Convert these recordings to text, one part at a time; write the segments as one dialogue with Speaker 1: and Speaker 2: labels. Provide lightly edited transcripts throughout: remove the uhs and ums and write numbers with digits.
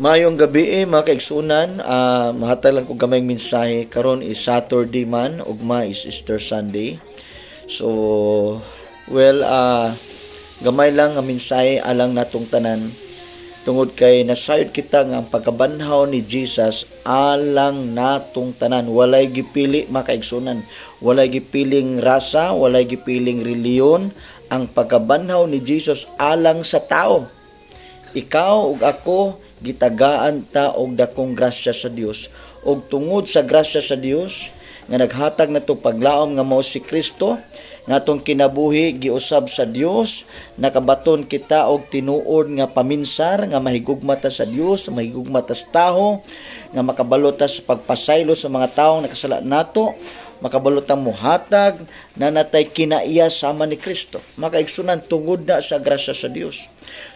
Speaker 1: Mayong gabi mga kaigsunan, mahatag lang ko gamayng mensahe karon is Saturday man ugma is Easter Sunday. So gamay lang nga mensahe alang natong tanan tungod kay nasayod kita nga ang pagkabanhaw ni Jesus alang natong tanan. Walay gipili mga kaigsunan, walay gipiling rasa, walay gipiling reliyon. Ang pagkabanhaw ni Jesus alang sa tao. Ikaw ug ako gitagaan ta og dakong grasya sa Dios, og tungod sa grasya sa Dios nga naghatag nato paglaom nga mao si Kristo nga atong kinabuhi giusab sa Dios, nakabaton kita og tinuod nga paminsar nga mahigugma ta sa Dios, mahigugma ta sa tawo, nga makabalot ta sa pagpasaylo sa mga tawo nakasala nato, makabalot ta muhatag na natay kinaiya sama ni Kristo. Makaigsunan tungod na sa grasya sa Dios.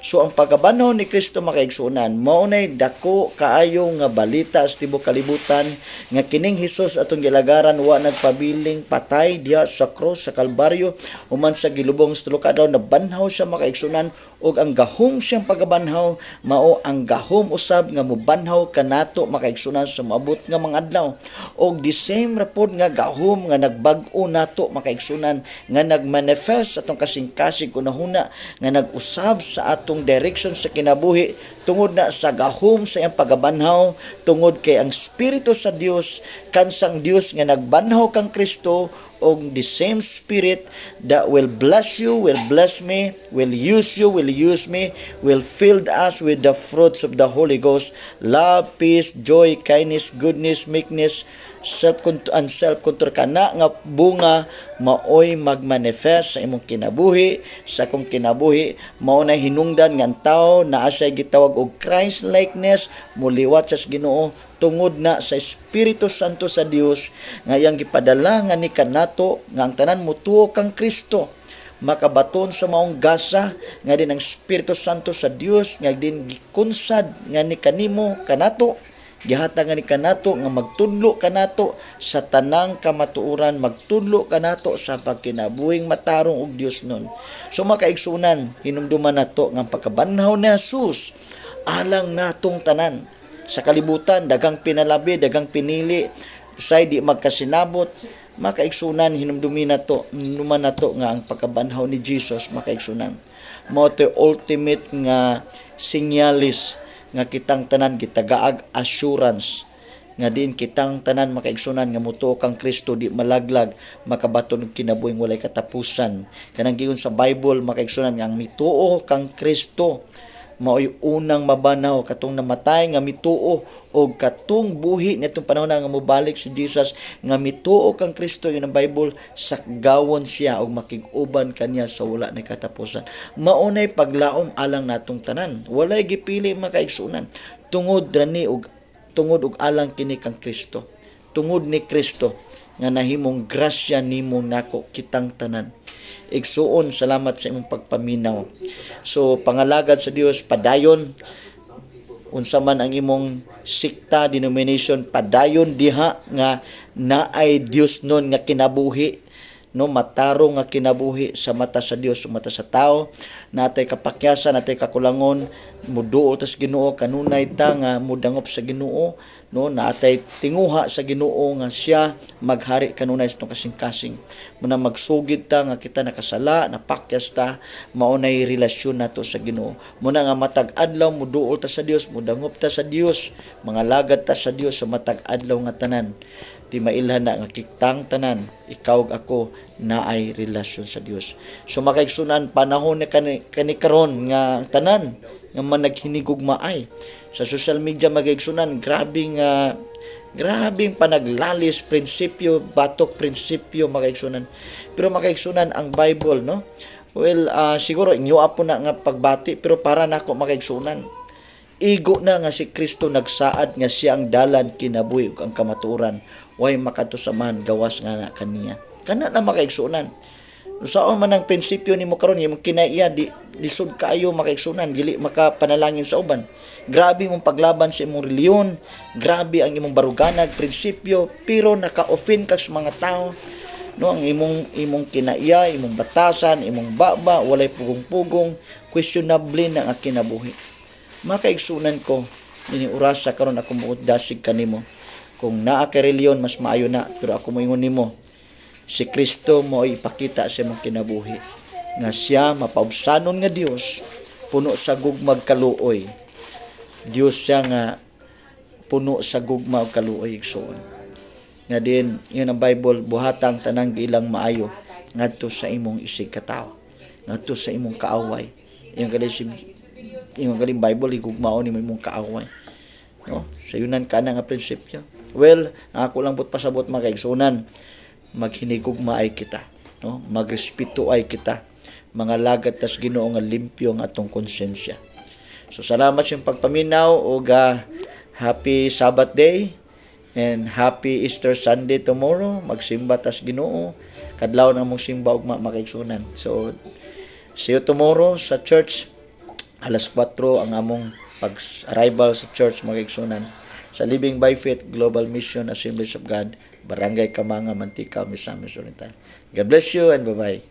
Speaker 1: So ang pagkabanhaw ni Kristo makaigsunan mao nay dako kaayo nga balita sa tibuok kalibutan nga kining Hesus atong gilagaran wa nagpabiling patay diha sa krus sa Kalbaryo human sa gilubong sa tulo ka adlaw nabanhaw siya makaigsunan, og ang gahom siyang pagkabanhaw mao ang gahom usab nga mobanhaw kanato makaigsunan sa moabot nga mga adlaw, og the same rapod nga gahom nga nagbag-o nato makaigsunan nga nagmanifest atong kasing-kasing kunahuna nga nag-usab sa atong direction sa kinabuhi tungod na sa gahom sa iyang pagabanhaw, tungod kay ang Espiritu sa Dios kansang Dios nga nagbanhaw kang Kristo, og the same Spirit that will bless you, will bless me, will use you, will use me, will fill us with the fruits of the Holy Ghost: love, peace, joy, kindness, goodness, meekness, self-control. Kana nga bunga maoy magmanifest sa imong kinabuhi, sa akong kinabuhi. Mao na hinungdan nga ang tawo naa siya gitawag og Christ likeness, muliwat sa Ginoo tungod na sa Espiritu Santo sa Dios nga iyang gipadala nga ni kanato nga ang tanan motuo kang Kristo, makabaton sa maong gasa nga din ang Espiritu Santo sa Dios nga din gikunsad nga ni kanimo kanato, gihatag nga ni kanato nga magtudlo kanato sa tanang kamatuoran, magtudlo kanato sa pagkinabuhing matarong og Dios nun. So makaigsunan, hinumduman nato nga pagkabanhaw ni Jesus alang natong tanan. Sa kalibutan daghang pinalabi, daghang pinili, say di magkasinabot. Makaigsunan, hinumdumi nato, numan nato nga ang pagkabanhaw ni Jesus makaigsunan mao to ultimate nga sinyalis nga kitang tanan gitagaag assurance nga din kitang tanan makaigsunan nga mutuo kang Kristo di malaglag, makabaton og kinabuhing walay katapusan. Kanang giyon sa Bible makaigsunan nga ang mituo kang Kristo mao'y unang mabanaw katong namatay nga mituo, og katong buhi nitong panahon nga mobalik si Jesus nga mituo kang Kristo. Yun ang Bible, sakgawon siya og makig-uban kaniya sa wala na katapusan. Maunay paglaom alang natong tanan, walay gipili makaigsunan tungod og alang kini kang Kristo, tungod ni Kristo nga nahimong grasya nimo nako kitang tanan. Igsuon, salamat sa imong pagpaminaw. So pangalagad sa Dios padayon, unsa man ang imong sikta denomination, padayon diha nga naay Dios nun nga kinabuhi, no, matarong nga kinabuhi sa mata sa Dios, sa mata sa tao. Natay kapakyasan, natay kakulangon, muduol ta sa Ginoo, kanunay ta nga mudangop sa Ginoo, no, natay tinguha sa Ginoo nga siya maghari kanunay sa kasing-kasing. Muna magsugid ta nga kita nakasala, napakyas ta, maunay relasyon nato sa Ginoo. Muna nga matag adlaw muduol ta sa Dios, mudangop ta sa Dios, mga lagad ta sa Dios sa matag adlaw nga tanan. Di mailhan na nga kitang tanan, ikaw ug ako naay relasyon sa Dios. So makaigsunan panahon ni karon nga tanan nga managhinigugmaay sa social media makaigsunan, grabing panaglalis prinsipyo, batok prinsipyo makaigsunan. Pero makaigsunan ang Bible, no? Well, siguro inyo apo na nga pagbati, pero para nako makaigsunan, igo na nga si Kristo nagsaad nga siya ang dalan kinabuhi ug ang kamatuoran, way makatusaman gawas nga na kaniya. Kana na makaigsunan. Saan man ang prinsipyo nimo karon, imong kinaiya di lisod kaayo makaigsunan, dili makapanalangin sa uban. Grabe mong paglaban sa imong reliyon, grabe ang imong baruganag prinsipyo, pero naka-offend ka sa mga tao, no, ang imong kinaiya, imong batasan, imong baba, walay pugong-pugong, questionable na ang kinabuhi. Makaigsunan ko, Ini oras sa karon ako mo dasig kanimo. Kung naa kay reliyon mas maayo na, pero ako moingon nimo, si Kristo mo ipakita sa imong kinabuhi nga siya mapaubsanon nga Dios, puno sa gugmag kaluoy. Dios siya nga puno sa gugma ug kaluoy igsoon. Nga din yun ang Bible, buhatang tanang ilang maayo ngadto sa imong isig katawo, ngadto sa imong kaaway. Yung galing Bible igugmaon nimo imong kaaway. No? Sa yunan kana nga prinsipyo. Well, ako lang pud pasabot mga kaigsunan, maghinigugma ay kita, no? Magrespeto ay kita. Mga lagat tas Ginoo nga limpyo ang atong konsensya. So salamat sa pagpaminaw ug happy Sabbath day and happy Easter Sunday tomorrow. Magsimba tas Ginoo. Kadlaw na mong simba ug makaigsunan. So see you tomorrow sa church. Alas 4 ang among pag-arrival sa church mga kaigsunan. Sa Living by Faith Global Mission Assemblies of God, Barangay Kamanga, Mantika, Misamis Oriental. God bless you and bye-bye.